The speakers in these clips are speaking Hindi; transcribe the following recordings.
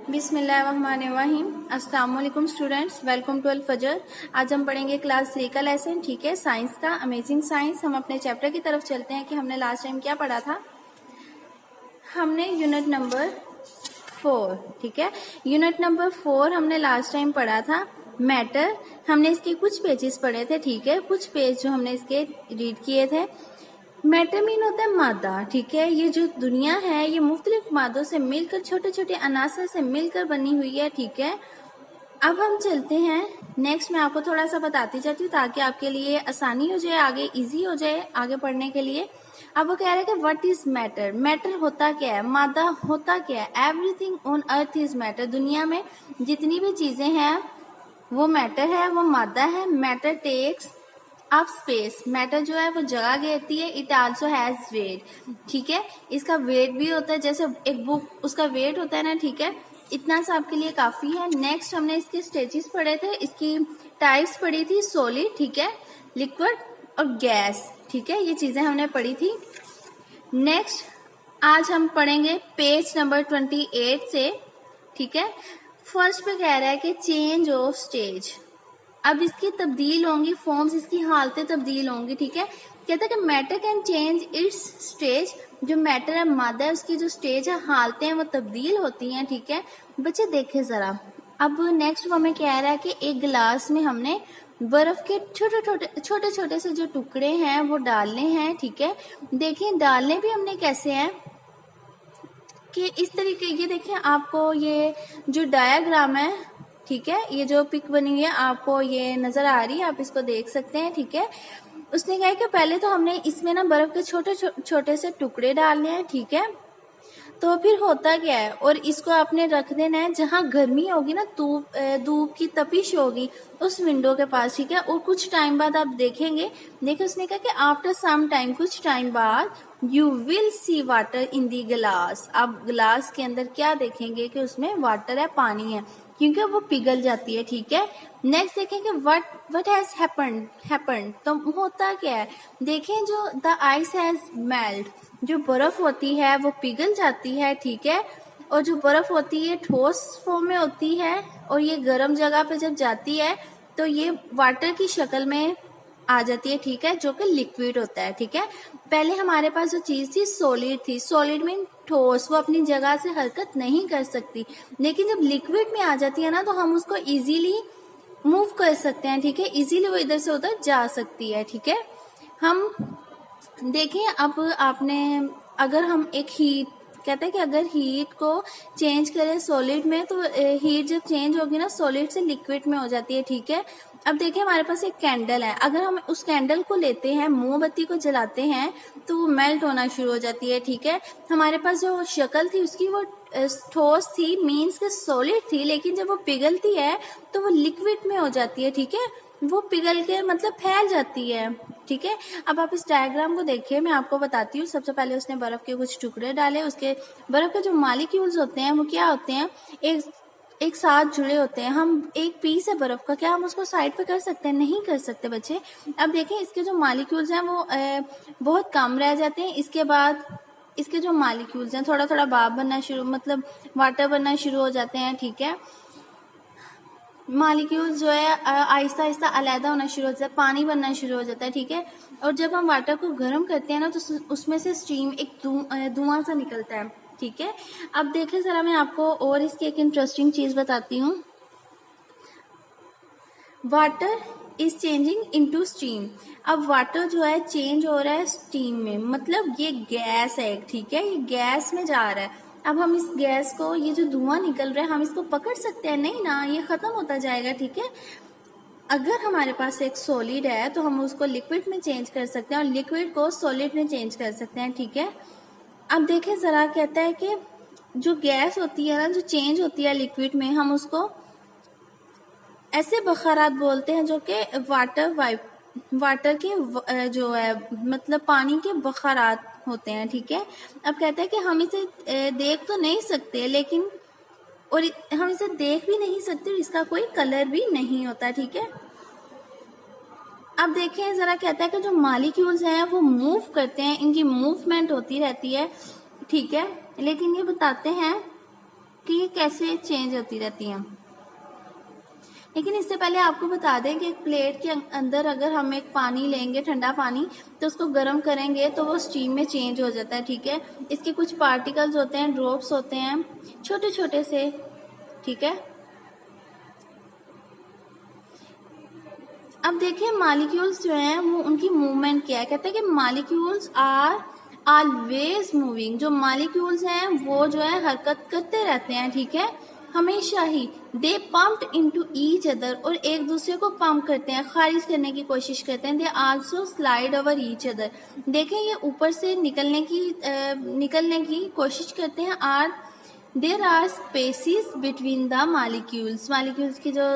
बिस्मिल्लाहिर्रहमानिर्रहीम। अस्सलाम वालेकुम स्टूडेंट्स, वेलकम टू अल फजर। आज हम पढ़ेंगे क्लास 3 का लेसन, ठीक है, साइंस का, अमेजिंग साइंस। हम अपने चैप्टर की तरफ चलते हैं कि हमने लास्ट टाइम क्या पढ़ा था। हमने यूनिट नंबर 4, ठीक है, यूनिट नंबर 4 हमने लास्ट टाइम पढ़ा था मैटर। हमने इसके कुछ पेजेस पढ़े थे, ठीक है, कुछ पेज जो हमने इसके रीड किए थे। मैटर मीन होता है मादा, ठीक है। ये जो दुनिया है ये मुख्तलिफ मादों से मिलकर, छोटे छोटे अनासर से मिलकर बनी हुई है, ठीक है। अब हम चलते हैं नेक्स्ट। मैं आपको थोड़ा सा बताती जाती हूँ ताकि आपके लिए आसानी हो जाए, आगे इजी हो जाए आगे पढ़ने के लिए। अब वो कह रहे हैं कि व्हाट इज मैटर। मैटर होता क्या है, मादा होता क्या है। Everything on earth is matter. दुनिया में जितनी भी चीजें हैं वो मैटर है, वो मादा है। मैटर टेक्स अब स्पेस। मैटर जो है वो जगह घेरती है। इट आल्सो हैज वेट, ठीक है। इसका वेट भी होता है, जैसे एक बुक उसका वेट होता है ना, ठीक है। इतना सा आपके लिए काफी है। नेक्स्ट हमने इसके स्टेजेस पढ़े थे, इसकी टाइप्स पढ़ी थी, सॉलिड, ठीक है, लिक्विड और गैस, ठीक है, ये चीजें हमने पढ़ी थी। नेक्स्ट आज हम पढ़ेंगे पेज नंबर 28 से, ठीक है। फर्स्ट पे कह रहा है कि चेंज ऑफ स्टेज। अब इसकी तब्दील होंगी फॉर्म्स, इसकी हालतें तब्दील होंगी, ठीक है। कहता है कि matter can change it's stage. जो मैटर है, मादा है, उसकी जो स्टेज है, हालतें हैं, वो तब्दील होती हैं, ठीक है। बच्चे देखे जरा। अब नेक्स्ट वो हमें कह रहा है कि एक गिलास में हमने बर्फ के छोटे छोटे से जो टुकड़े हैं वो डालने हैं, ठीक है। देखें डालने भी हमने कैसे हैं कि इस तरीके, ये देखें आपको ये जो डायग्राम है, ठीक है, ये जो पिक बनी हुई है आपको ये नजर आ रही है, आप इसको देख सकते हैं, ठीक है। उसने कहा कि पहले तो हमने इसमें ना बर्फ के छोटे छोटे से टुकड़े डालने हैं, ठीक है। तो फिर होता क्या है, और इसको आपने रख देना है जहां गर्मी होगी ना, धूप की तपिश होगी उस विंडो के पास, ठीक है। और कुछ टाइम बाद आप देखेंगे, देखिए उसने कहा कि आफ्टर सम टाइम, कुछ टाइम बाद, you will see water in the glass. आप ग्लास के अंदर क्या देखेंगे कि उसमें वाटर है, पानी है, क्योंकि वो पिघल जाती है, ठीक है। नेक्स्ट देखेंगे व्हाट हैज हैपेंड। तो होता क्या है, देखें जो द आइस हैज मेल्ट। जो बर्फ होती है वो पिघल जाती है, ठीक है। और जो बर्फ होती है ठोस फॉर्म में होती है, और ये गर्म जगह पे जब जाती है तो ये वाटर की शक्ल में आ जाती है, ठीक है, जो कि लिक्विड होता है, ठीक है। पहले हमारे पास जो चीज थी सॉलिड थी। सॉलिड में ठोस, वो अपनी जगह से हरकत नहीं कर सकती, लेकिन जब लिक्विड में आ जाती है ना तो हम उसको इजीली मूव कर सकते हैं, ठीक है। इजीली वो इधर से उधर जा सकती है, ठीक है। हम देखें अब आपने, अगर हम एक हीट, कहते हैं कि अगर हीट को चेंज करें सॉलिड में तो हीट जब चेंज होगी ना सॉलिड से लिक्विड में हो जाती है, ठीक है। अब देखिए हमारे पास एक कैंडल है, अगर हम उस कैंडल को लेते हैं, मोमबत्ती को जलाते हैं तो वो मेल्ट होना शुरू हो जाती है, ठीक है। हमारे पास जो शक्ल थी उसकी वो ठोस थी, मीन्स के सॉलिड थी, लेकिन जब वो पिघलती है तो वो लिक्विड में हो जाती है, ठीक है। वो पिघल के मतलब फैल जाती है, ठीक है। अब आप इस डायग्राम को देखिए, मैं आपको बताती हूँ। सबसे पहले उसने बर्फ के कुछ टुकड़े डाले, उसके बर्फ के जो मॉलिक्यूल्स होते हैं वो क्या होते हैं, एक साथ जुड़े होते हैं। हम एक पीस है बर्फ का, क्या हम उसको साइड पे कर सकते हैं? नहीं कर सकते बच्चे। अब देखें इसके जो मॉलिक्यूल्स हैं वो बहुत कम रह जाते हैं। इसके बाद इसके जो मॉलिक्यूल्स हैं थोड़ा थोड़ा भाप बनना शुरू, मतलब वाटर बनना शुरू हो जाते हैं, ठीक है। मॉलिक्यूल्स जो है आहिस्ता आहिस्ता अलहदा होना शुरू हो जाता है, पानी बनना शुरू हो जाता है, ठीक है। और जब हम वाटर को गर्म करते हैं ना तो उसमें से स्टीम, एक धुआं सा निकलता है, ठीक है। अब देखें जरा, मैं आपको और इसकी एक इंटरेस्टिंग चीज बताती हूँ। Water is changing into steam. अब वाटर जो है चेंज हो रहा है स्टीम में, मतलब ये गैस है, ठीक है, ये गैस में जा रहा है। अब हम इस गैस को, ये जो धुआं निकल रहा है, हम इसको पकड़ सकते हैं? नहीं ना, ये खत्म होता जाएगा, ठीक है। अगर हमारे पास एक सॉलिड है तो हम उसको लिक्विड में चेंज कर सकते हैं, और लिक्विड को सॉलिड में चेंज कर सकते हैं, ठीक है। अब देखें जरा, कहता है कि जो गैस होती है ना, जो चेंज होती है लिक्विड में, हम उसको ऐसे बखारात बोलते हैं जो कि वाटर के जो है मतलब पानी के बखारात होते हैं, ठीक है। अब कहते हैं कि हम इसे देख तो नहीं सकते, लेकिन और हम इसे देख भी नहीं सकते और इसका कोई कलर भी नहीं होता, ठीक है। अब देखें जरा, कहता है कि जो मॉलिक्यूल्स हैं वो मूव करते हैं, इनकी मूवमेंट होती रहती है, ठीक है। लेकिन ये बताते हैं कि ये कैसे चेंज होती रहती हैं। लेकिन इससे पहले आपको बता दें कि एक प्लेट के अंदर अगर हम एक पानी लेंगे, ठंडा पानी, तो उसको गर्म करेंगे तो वो स्टीम में चेंज हो जाता है, ठीक है। इसके कुछ पार्टिकल्स होते हैं, ड्रॉप्स होते हैं छोटे छोटे से, ठीक है। अब देखिए मॉलिक्यूल्स जो हैं वो उनकी मूवमेंट क्या है। कहते हैं कि मॉलिक्यूल्स आर ऑलवेज मूविंग। जो मॉलिक्यूल्स हैं वो जो है हरकत करते रहते हैं, ठीक है, हमेशा ही। दे पम्प्ड इनटू ईच अदर, और एक दूसरे को पंप करते हैं, खारिज करने की कोशिश करते हैं। They also slide over each other. देखें ये ऊपर से निकलने की कोशिश करते हैं। Are there are spaces between the molecules. Molecules की जो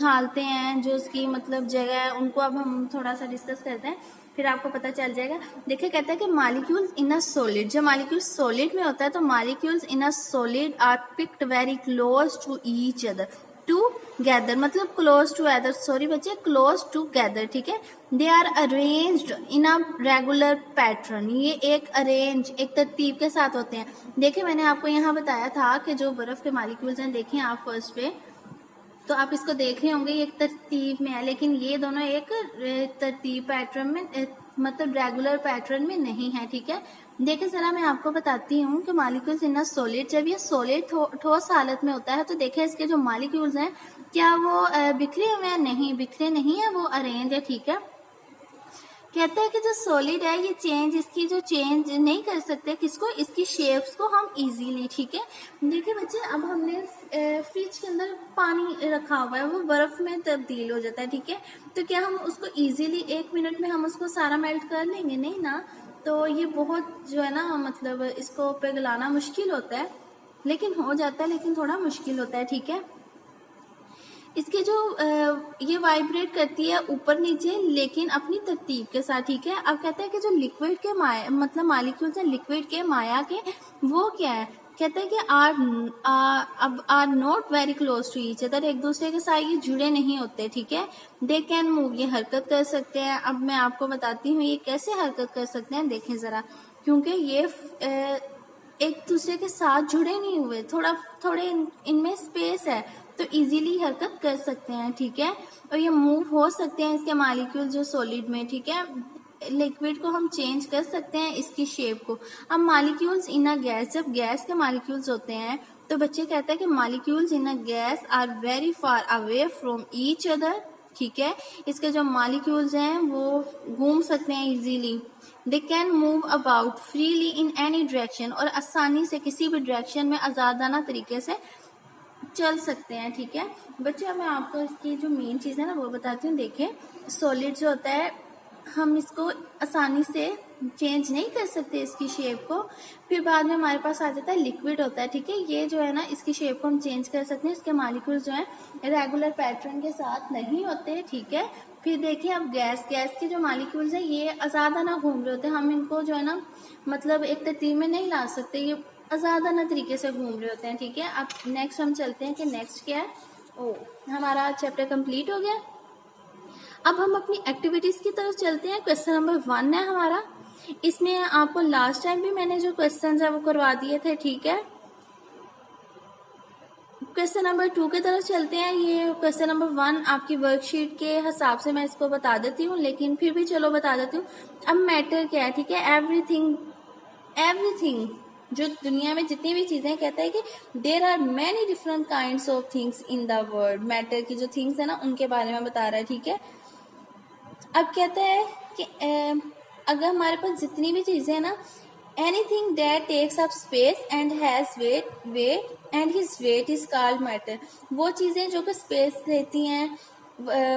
हालतें हैं, जो उसकी मतलब जगह है, उनको अब हम थोड़ा सा डिस्कस करते हैं, फिर आपको पता चल जाएगा। देखिए कहता है कि मालिक्यूल्स इन अ सॉलिड, जब मालिक्यूल्स सॉलिड में होता है तो molecules in a solid are picked very close to each other together, मतलब क्लोज टू अदर, सॉरी बच्चे, क्लोज टू गैदर, ठीक है। They are arranged in a regular pattern. ये एक तरतीब के साथ होते हैं। देखिए मैंने आपको यहाँ बताया था कि जो बर्फ के मॉलिक्यूल्स हैं, देखें आप फर्स्ट पे, तो आप इसको देख रहे होंगे ये एक तरतीब में है, लेकिन ये दोनों एक तरतीब पैटर्न में मतलब रेगुलर पैटर्न में नहीं है, ठीक है। देखिए जरा मैं आपको बताती हूँ कि मॉलिक्यूल्स इन अ सॉलिड, जब ये सॉलिड ठोस हालत में होता है तो देखिए इसके जो मॉलिक्यूल्स हैं क्या वो बिखरे हुए हैं? नहीं, बिखरे नहीं है, वो अरेंज है, ठीक है। कहता है कि जो सॉलिड है ये इसकी जो चेंज नहीं कर सकते, किसको? इसकी शेप्स को हम इजीली, ठीक है। देखिए बच्चे अब हमने फ्रिज के अंदर पानी रखा हुआ है, वो बर्फ में तब्दील हो जाता है, ठीक है। तो क्या हम उसको इजीली 1 मिनट में हम उसको सारा मेल्ट कर लेंगे? नहीं ना। तो ये बहुत जो है ना, मतलब इसको पिघलाना मुश्किल होता है, लेकिन हो जाता है, लेकिन थोड़ा मुश्किल होता है, ठीक है। इसके जो ये वाइब्रेट करती है ऊपर नीचे, लेकिन अपनी तरतीब के साथ, ठीक है। अब कहता है कि जो लिक्विड के माया मतलब मॉलिक्यूल्स हैं लिक्विड के माया के, वो क्या है? कहता है कि are not very close to each other, एक दूसरे के साथ ये जुड़े नहीं होते, ठीक है। दे कैन मूव, ये हरकत कर सकते हैं। अब मैं आपको बताती हूँ ये कैसे हरकत कर सकते हैं, देखें जरा। क्योंकि ये एक दूसरे के साथ जुड़े नहीं हुए, थोड़े इनमें स्पेस है, तो इजीली हरकत कर सकते हैं, ठीक है। और ये मूव हो सकते हैं इसके मॉलिक्यूल जो सॉलिड में, ठीक है। लिक्विड को हम चेंज कर सकते हैं इसकी शेप को। अब मॉलिक्यूल्स इन अ गैस, जब गैस के मॉलिक्यूल्स होते हैं तो बच्चे कहते हैं कि molecules in a gas are very far away from each other, ठीक है। इसके जो मॉलिक्यूल्स हैं वो घूम सकते हैं easily. They can move about freely in any direction, और आसानी से किसी भी डायरेक्शन में आज़ादाना तरीके से चल सकते हैं, ठीक है। बच्चे अब मैं आपको इसकी जो मेन चीज़ है ना वो बताती हूँ। देखें सॉलिड जो होता है हम इसको आसानी से चेंज नहीं कर सकते इसकी शेप को, फिर बाद में हमारे पास आ जाता है लिक्विड होता है, ठीक है। ये जो है ना इसकी शेप को हम चेंज कर सकते हैं, इसके मॉलिक्यूल्स जो है रेगुलर पैटर्न के साथ नहीं होते, ठीक है। फिर देखिए अब गैस के जो मॉलिक्यूल्स हैं ये आज़ादाना घूम रहे होते हैं, हम इनको जो है ना मतलब एक तरतीब में नहीं ला सकते, ये आज़ादाना तरीके से घूम रहे होते हैं, ठीक है। अब नेक्स्ट हम चलते हैं कि नेक्स्ट क्या है। हमारा चैप्टर कंप्लीट हो गया। अब हम अपनी एक्टिविटीज की तरफ चलते हैं। क्वेश्चन नंबर 1 है हमारा। इसमें आपको लास्ट टाइम भी मैंने जो क्वेश्चन है वो करवा दिए थे, ठीक है। क्वेश्चन नंबर 2 की तरफ चलते हैं। ये क्वेश्चन नंबर 1 आपकी वर्कशीट के हिसाब से मैं इसको बता देती हूँ, लेकिन फिर भी चलो बता देती हूँ। अब मैटर क्या है, ठीक है। एवरीथिंग जो दुनिया में जितनी भी चीजें, कहता है कि there are many different kinds of things in the world. Matter की जो थिंग्स है ना उनके बारे में बता रहा है, ठीक है। अब कहता है कि अगर हमारे पास जितनी भी चीजें हैं ना, anything that takes up space and has weight and his weight is called matter. वो चीजें जो कि स्पेस लेती हैं,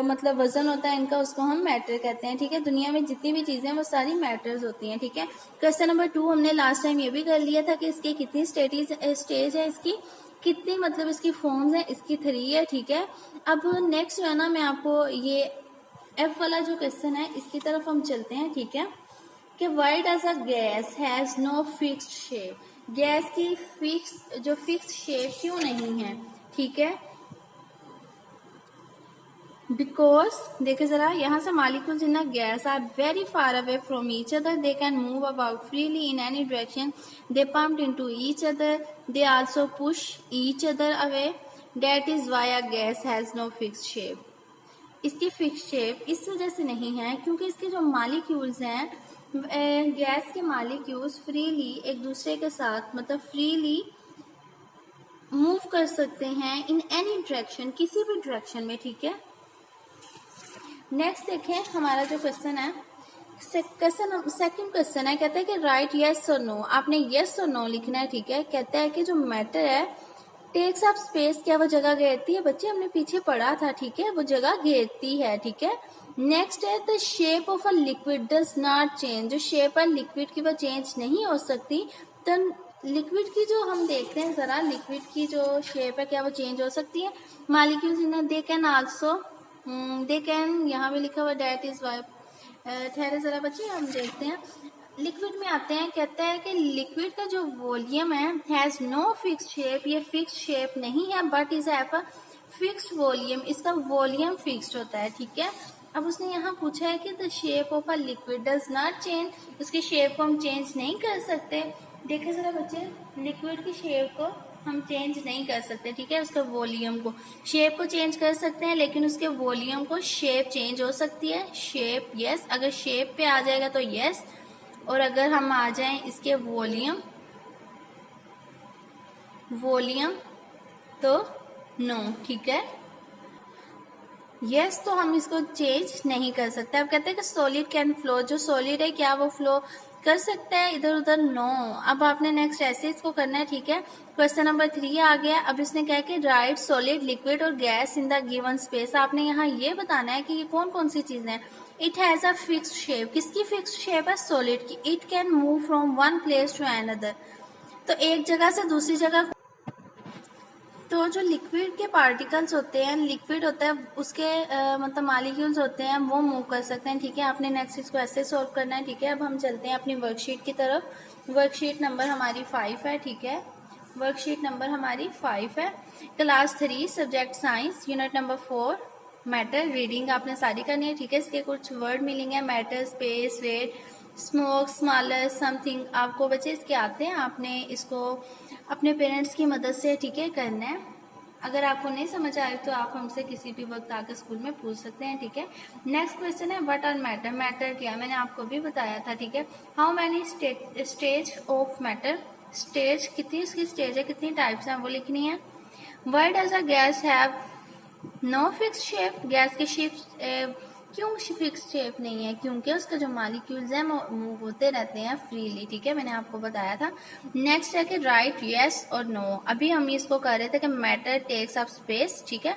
मतलब वजन होता है इनका, उसको हम मैटर कहते हैं, ठीक है। दुनिया में जितनी भी चीजें हैं वो सारी मैटर्स होती हैं, ठीक है। क्वेश्चन नंबर 2 हमने लास्ट टाइम ये भी कर लिया था कि इसकी कितनी स्टेज है, इसकी कितनी मतलब इसकी फॉर्म्स है, इसकी 3 है, ठीक है। अब नेक्स्ट जो है ना मैं आपको ये F वाला जो क्वेश्चन है इसकी तरफ हम चलते हैं, ठीक है। कि why does a gas has no fixed shape. Gas की फिक्स्ड शेप क्यों नहीं है, ठीक है। बिकॉज देखिए जरा, यहाँ से molecules in a gas are very far away from each other, they can move about freely in any direction, they pumped into each other, they also push each other away, that is why a gas has no fixed shape. इसकी फिक्स शेप इस वजह से नहीं है क्योंकि इसके जो मालिक्यूल्स हैं, गैस के मालिक्यूल्स फ्रीली एक दूसरे के साथ मतलब फ्रीली मूव कर सकते हैं इन एनी डायरेक्शन, किसी भी डायरेक्शन में, ठीक है। नेक्स्ट देखें हमारा जो क्वेश्चन है, सेकंड क्वेश्चन है, कहता है कि राइट यस और नो। आपने यस और नो लिखना है, ठीक है। कहता है कि जो मैटर है टेक्स अप स्पेस, क्या वो जगह घेरती है? बच्चे हमने पीछे पढ़ा था, ठीक है, वो जगह घेरती है, ठीक है। नेक्स्ट है the shape of a liquid does not change. जो शेप है लिक्विड की वो चेंज नहीं हो सकती। तो लिक्विड की जो हम देखते हैं जरा, लिक्विड की जो शेप है क्या वो चेंज हो सकती है? Molecules in they can also, they can, यहाँ पे लिखा हुआ डेट इज वाई। ठहरे जरा बच्चे, हम देखते हैं लिक्विड में आते हैं। कहता है कि लिक्विड का जो वॉल्यूम है हैज नो फिक्स शेप, ये फिक्स शेप नहीं है, but is have a fixed volume, इसका वॉल्यूम फिक्स्ड होता है, ठीक है। अब उसने यहाँ पूछा है कि the shape of a liquid does not change, उसकी शेप को हम चेंज नहीं कर सकते। देखिए जरा बच्चे, लिक्विड की शेप को हम चेंज नहीं कर सकते, ठीक है। उसके वॉल्यूम को, शेप को चेंज कर सकते हैं लेकिन उसके वॉल्यूम को, शेप चेंज हो सकती है। शेप यस, अगर शेप पे आ जाएगा तो यस, और अगर हम आ जाएं इसके वॉल्यूम तो नो, ठीक है। यस तो हम इसको चेंज नहीं कर सकते। अब कहते हैं कि सॉलिड कैन फ्लो, जो सॉलिड है क्या वो फ्लो कर सकता है इधर उधर? नो। अब आपने नेक्स्ट ऐसे इसको करना है, ठीक है। क्वेश्चन नंबर 3 आ गया। अब इसने कहा कि राइट सॉलिड, लिक्विड और gas in the given space. आपने यहाँ ये बताना है कि ये कौन कौन सी चीजें हैं। It has a fixed shape, किसकी फिक्स्ड शेप है? सॉलिड की। It can move from one place to another, तो एक जगह से दूसरी जगह। तो जो लिक्विड के पार्टिकल्स होते हैं, लिक्विड होता है उसके मतलब मालिक्यूल्स होते हैं, वो मूव कर सकते हैं, ठीक है। आपने नेक्स्ट इसको ऐसे सॉल्व करना है, ठीक है। अब हम चलते हैं अपनी वर्कशीट की तरफ। वर्कशीट नंबर हमारी 5 है, ठीक है। वर्कशीट नंबर हमारी 5 है। Class 3 subject science, unit number 4 matter. Reading आपने सारी करनी है, ठीक है। इसके कुछ वर्ड मिलेंगे, matter, space, weight, smoke, smaller, something. आपको बच्चे इसके आते हैं, आपने इसको अपने पेरेंट्स की मदद से, ठीक है, करना है। अगर आपको नहीं समझ आए तो आप हमसे किसी भी वक्त आकर स्कूल में पूछ सकते हैं, ठीक है। नेक्स्ट क्वेश्चन है व्हाट आर मैटर। मैटर क्या है? मैंने आपको भी बताया था, ठीक है। How many stage of matter, stage कितनी, उसकी स्टेज है, कितनी टाइप्स हैं वो लिखनी है। Why does a gas have no fix shape, gas की शेप क्यों फिक्स शेप नहीं है? क्योंकि उसके जो मालिक्यूल्स हैं वो मूव होते रहते हैं फ्रीली, ठीक है, मैंने आपको बताया था। नेक्स्ट है कि राइट यस और नो। अभी हम इसको कर रहे थे कि मैटर टेक्स अप स्पेस, ठीक है।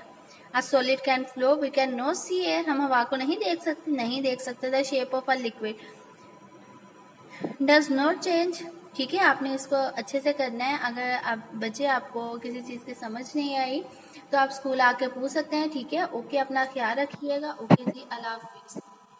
A solid can flow, we can no see air, हम हवा को नहीं देख सकते। The shape of a liquid does not change, ठीक है। आपने इसको अच्छे से करना है। अगर आप बच्चे आपको किसी चीज़ की समझ नहीं आई तो आप स्कूल आके पूछ सकते हैं, ठीक है। ओके, अपना ख्याल रखिएगा। ओके जी, अल्लाह हाफिज़।